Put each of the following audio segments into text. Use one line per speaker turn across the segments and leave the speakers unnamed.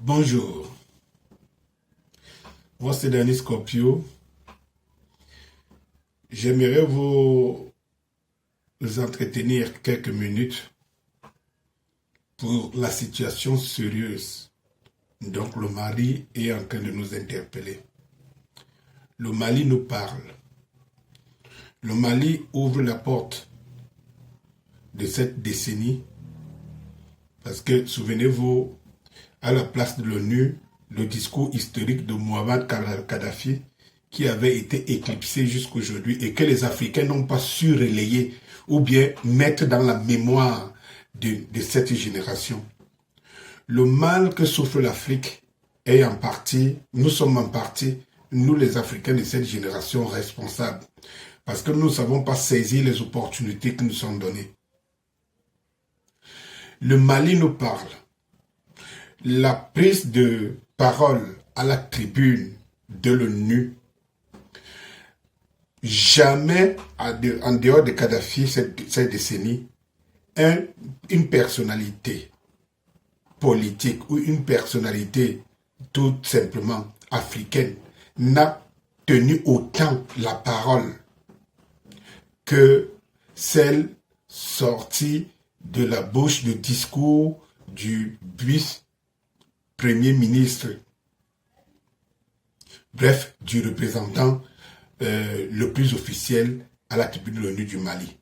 Bonjour, moi c'est Denis Scorpio. J'aimerais vous entretenir quelques minutes pour la situation sérieuse. Donc le Mali est en train de nous interpeller. Le Mali nous parle. Le Mali ouvre la porte de cette décennie parce que, souvenez-vous, à la place de l'ONU, le discours historique de Muammar Kadhafi qui avait été éclipsé jusqu'aujourd'hui et que les Africains n'ont pas su relayer ou bien mettre dans la mémoire de cette génération. Le mal que souffre l'Afrique est en partie, nous sommes en partie, nous les Africains de cette génération responsables, parce que nous ne savons pas saisir les opportunités qui nous sont données. Le Mali nous parle. La prise de parole à la tribune de l'ONU, jamais en dehors de Kadhafi cette décennie, une personnalité politique ou une personnalité tout simplement africaine n'a tenu autant la parole que celle sortie de la bouche de discours du vice-premier ministre, bref, du représentant le plus officiel à la tribune de l'ONU du Mali.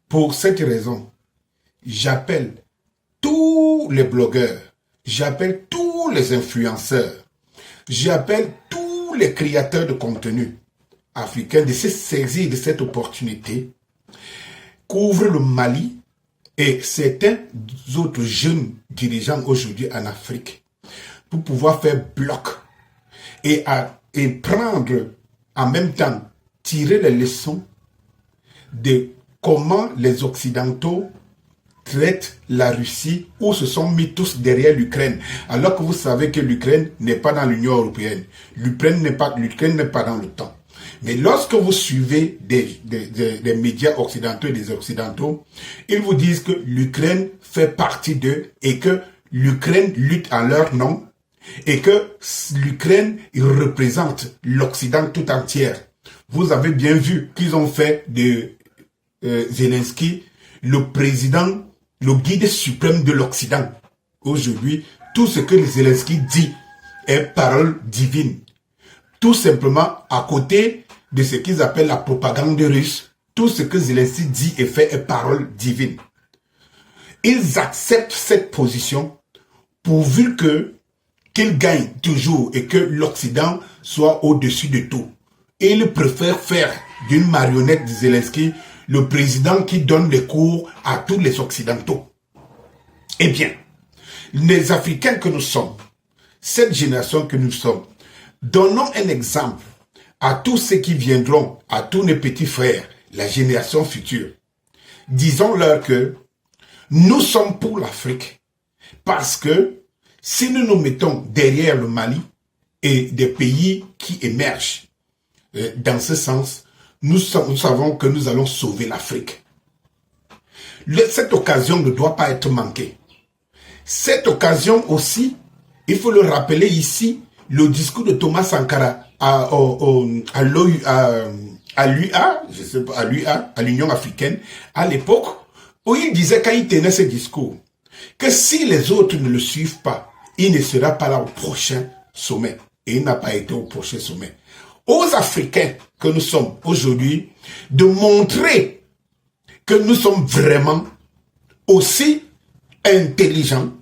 Pour cette raison, j'appelle tous les blogueurs, j'appelle tous les influenceurs, j'appelle tous les créateurs de contenu africains de se saisir de cette opportunité qu'ouvre le Mali et certains autres jeunes dirigeants aujourd'hui en Afrique pour pouvoir faire bloc et prendre en même temps, tirer les leçons de comment les Occidentaux traitent la Russie ou se sont mis tous derrière l'Ukraine. Alors que vous savez que l'Ukraine n'est pas dans l'Union européenne. L'Ukraine n'est pas dans l'OTAN. Mais lorsque vous suivez des médias occidentaux et des occidentaux, ils vous disent que l'Ukraine fait partie d'eux et que l'Ukraine lutte en leur nom et que l'Ukraine représente l'Occident tout entier. Vous avez bien vu qu'ils ont fait de Zelensky le président, le guide suprême de l'Occident. Aujourd'hui, tout ce que Zelensky dit est parole divine. Tout simplement à côté de ce qu'ils appellent la propagande russe, tout ce que Zelensky dit et fait est parole divine. Ils acceptent cette position pourvu qu'ils gagnent toujours et que l'Occident soit au-dessus de tout. Et ils préfèrent faire d'une marionnette de Zelensky le président qui donne les cours à tous les Occidentaux. Eh bien, les Africains que nous sommes, cette génération que nous sommes, donnons un exemple à tous ceux qui viendront, à tous nos petits frères, la génération future. Disons-leur que nous sommes pour l'Afrique parce que si nous nous mettons derrière le Mali et des pays qui émergent dans ce sens, nous savons que nous allons sauver l'Afrique. Cette occasion ne doit pas être manquée. Cette occasion aussi, il faut le rappeler ici, le discours de Thomas Sankara à l'Union africaine, à l'époque, où il disait, quand il tenait ce discours, que si les autres ne le suivent pas, il ne sera pas là au prochain sommet. Et il n'a pas été au prochain sommet. Aux Africains que nous sommes aujourd'hui, de montrer que nous sommes vraiment aussi intelligents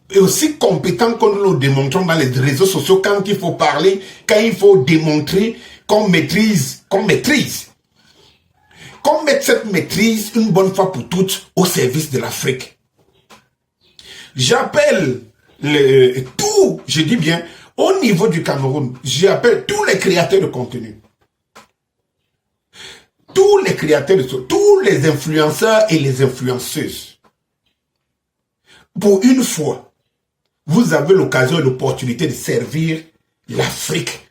et aussi compétents que nous le démontrons dans les réseaux sociaux quand il faut parler, quand il faut démontrer qu'on maîtrise. Qu'on mette cette maîtrise une bonne fois pour toutes au service de l'Afrique. J'appelle je dis bien, au niveau du Cameroun, j'appelle tous les créateurs de contenu. Tous les créateurs, tous les influenceurs et les influenceuses. Pour une fois, vous avez l'occasion et l'opportunité de servir l'Afrique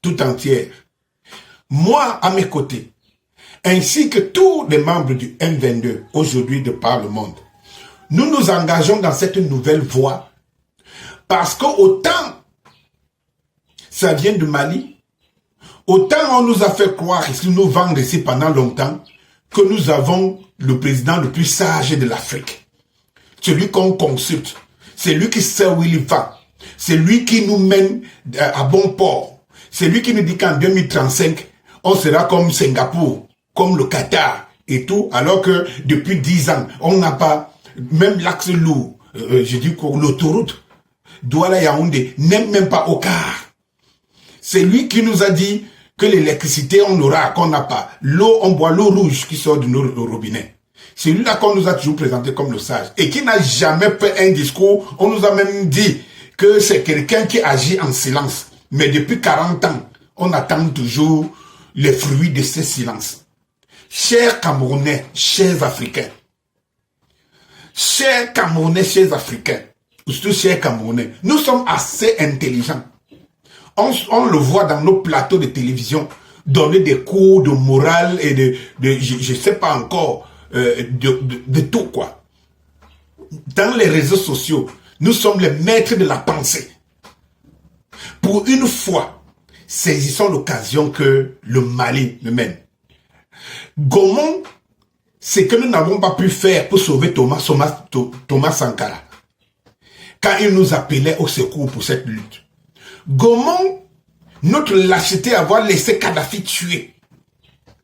tout entière. Moi, à mes côtés, ainsi que tous les membres du M22, aujourd'hui de par le monde, Nous nous engageons dans cette nouvelle voie parce que autant ça vient de Mali, autant on nous a fait croire, ici nous vendre ici pendant longtemps, que nous avons le président le plus sage de l'Afrique. Celui qu'on consulte, c'est lui qui sait où il va, c'est lui qui nous mène à bon port, c'est lui qui nous dit qu'en 2035, on sera comme Singapour, comme le Qatar et tout, alors que depuis 10 ans, on n'a pas, même l'axe lourd, je dis que l'autoroute, Douala-Yaoundé, n'est même pas au quart. C'est lui qui nous a dit que l'électricité, on aura, qu'on n'a pas. L'eau, on boit l'eau rouge qui sort de nos robinets. C'est lui-là qu'on nous a toujours présenté comme le sage. Et qui n'a jamais fait un discours. On nous a même dit que c'est quelqu'un qui agit en silence. Mais depuis 40 ans, on attend toujours les fruits de ce silence. Chers Camerounais, chers Africains, chers Africains, ou surtout chers Camerounais, nous sommes assez intelligents. On le voit dans nos plateaux de télévision, donner des cours de morale et de je sais pas encore, de tout quoi. Dans les réseaux sociaux, nous sommes les maîtres de la pensée. Pour une fois, saisissons l'occasion que le Mali nous mène. Gaumont, c'est que nous n'avons pas pu faire pour sauver Thomas Sankara, quand il nous appelait au secours pour cette lutte. Gaumont, notre lâcheté à avoir laissé Kadhafi tuer.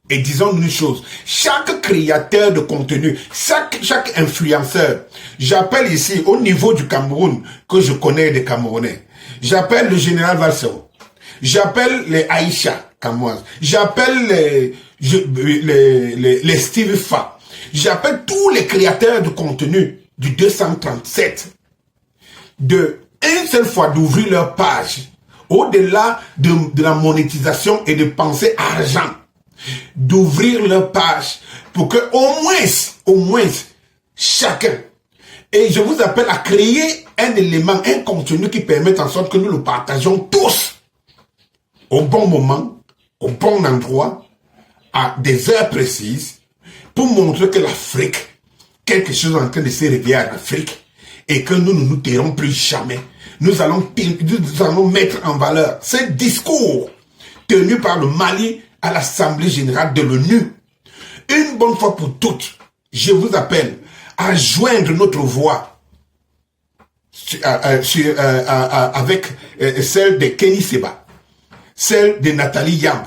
Et disons une chose, chaque créateur de contenu, chaque influenceur, j'appelle ici au niveau du Cameroun, que je connais des Camerounais, j'appelle le général Valsero, j'appelle les Aïcha Camoise, j'appelle les Steve Fa, j'appelle tous les créateurs de contenu du 237, de une seule fois d'ouvrir leur page, au-delà de la monétisation et de penser argent, d'ouvrir leur page pour que au moins, chacun, et je vous appelle à créer un élément, un contenu qui permette en sorte que nous le partageons tous, au bon moment, au bon endroit, à des heures précises, pour montrer que l'Afrique, quelque chose est en train de se réveiller en Afrique, et que nous ne nous tairons plus jamais. Nous allons mettre en valeur ce discours tenu par le Mali à l'Assemblée générale de l'ONU. Une bonne fois pour toutes, je vous appelle à joindre notre voix avec celle de Kenny Seba, celle de Nathalie Yamb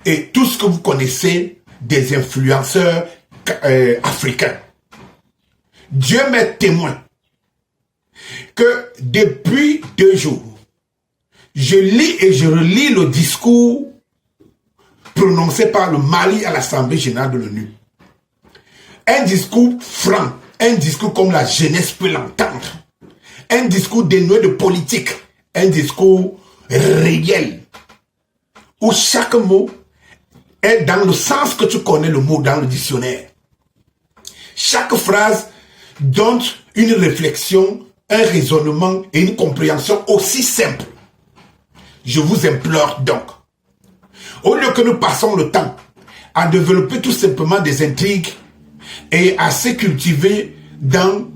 et tout ce que vous connaissez des influenceurs africains. Dieu m'est témoin que depuis 2 jours, je lis et je relis le discours prononcé par le Mali à l'Assemblée générale de l'ONU. Un discours franc, un discours comme la jeunesse peut l'entendre, un discours dénué de politique, un discours réel, où chaque mot est dans le sens que tu connais le mot dans le dictionnaire. Chaque phrase donne une réflexion, un raisonnement et une compréhension aussi simple. Je vous implore donc, au lieu que nous passons le temps à développer tout simplement des intrigues et à se cultiver dans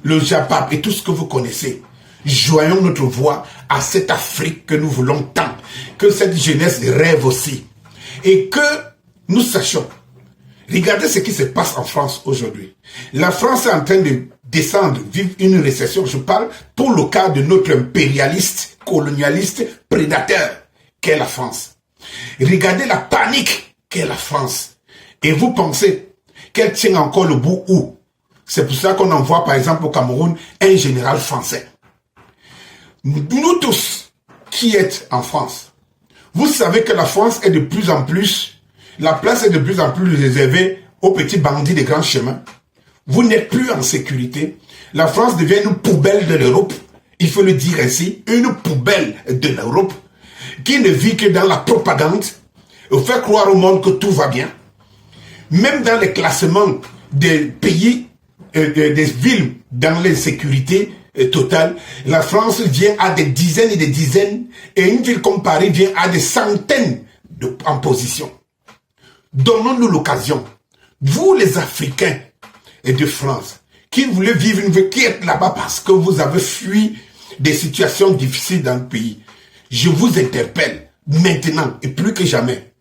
le Japap et tout ce que vous connaissez, joignons notre voix à cette Afrique que nous voulons tant, que cette jeunesse rêve aussi, et que nous sachions. Regardez ce qui se passe en France aujourd'hui. La France est en train de descendre, vivre une récession. Je parle pour le cas de notre impérialiste, colonialiste, prédateur qu'est la France. Regardez la panique qu'est la France. Et vous pensez qu'elle tient encore le bout où? C'est pour ça qu'on envoie par exemple au Cameroun un général français. Nous tous qui êtes en France, vous savez que la France est de plus en plus, la place est de plus en plus réservée aux petits bandits des grands chemins. Vous n'êtes plus en sécurité. La France devient une poubelle de l'Europe. Il faut le dire ainsi, une poubelle de l'Europe qui ne vit que dans la propagande, faire croire au monde que tout va bien. Même dans les classements des pays, des villes dans l'insécurité totale, la France vient à des dizaines et des dizaines, et une ville comme Paris vient à des centaines en position. Donnons-nous l'occasion, vous les Africains et de France, qui voulez vivre une vie, qui êtes là-bas parce que vous avez fui des situations difficiles dans le pays, je vous interpelle maintenant et plus que jamais.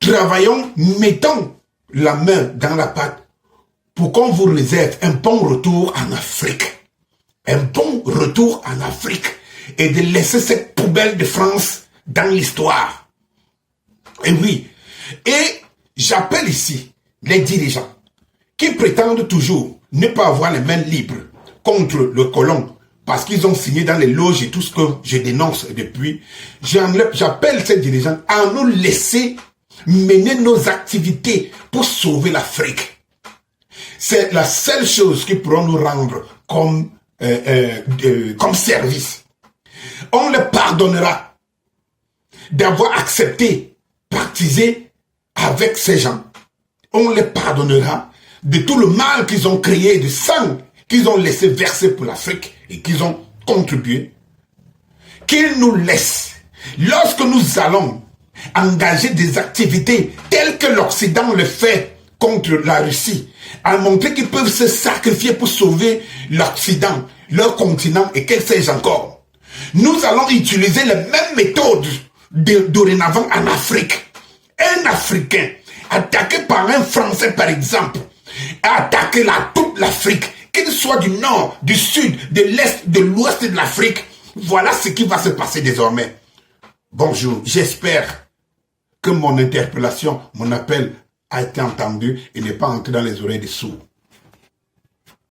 Travaillons, mettons la main dans la pâte pour qu'on vous réserve un bon retour en Afrique. Un bon retour en Afrique et de laisser cette poubelle de France dans l'histoire. Et oui, et j'appelle ici les dirigeants qui prétendent toujours ne pas avoir les mains libres contre le colon parce qu'ils ont signé dans les loges et tout ce que je dénonce depuis. J'appelle ces dirigeants à nous laisser mener nos activités pour sauver l'Afrique. C'est la seule chose qui pourra nous rendre comme service. On les pardonnera d'avoir accepté, partisé avec ces gens. On les pardonnera de tout le mal qu'ils ont créé, de sang qu'ils ont laissé verser pour l'Afrique et qu'ils ont contribué. Qu'ils nous laissent, lorsque nous allons engager des activités telles que l'Occident le fait contre la Russie, à montrer qu'ils peuvent se sacrifier pour sauver l'Occident, leur continent et quel sais-je encore. Nous allons utiliser les mêmes méthodes dorénavant en Afrique. Un Africain attaqué par un Français par exemple, a attaqué toute l'Afrique, qu'il soit du nord, du sud, de l'est, de l'ouest de l'Afrique. Voilà ce qui va se passer désormais. Bonjour, j'espère que mon interpellation, mon appel a été entendu et n'est pas entré dans les oreilles des sourds.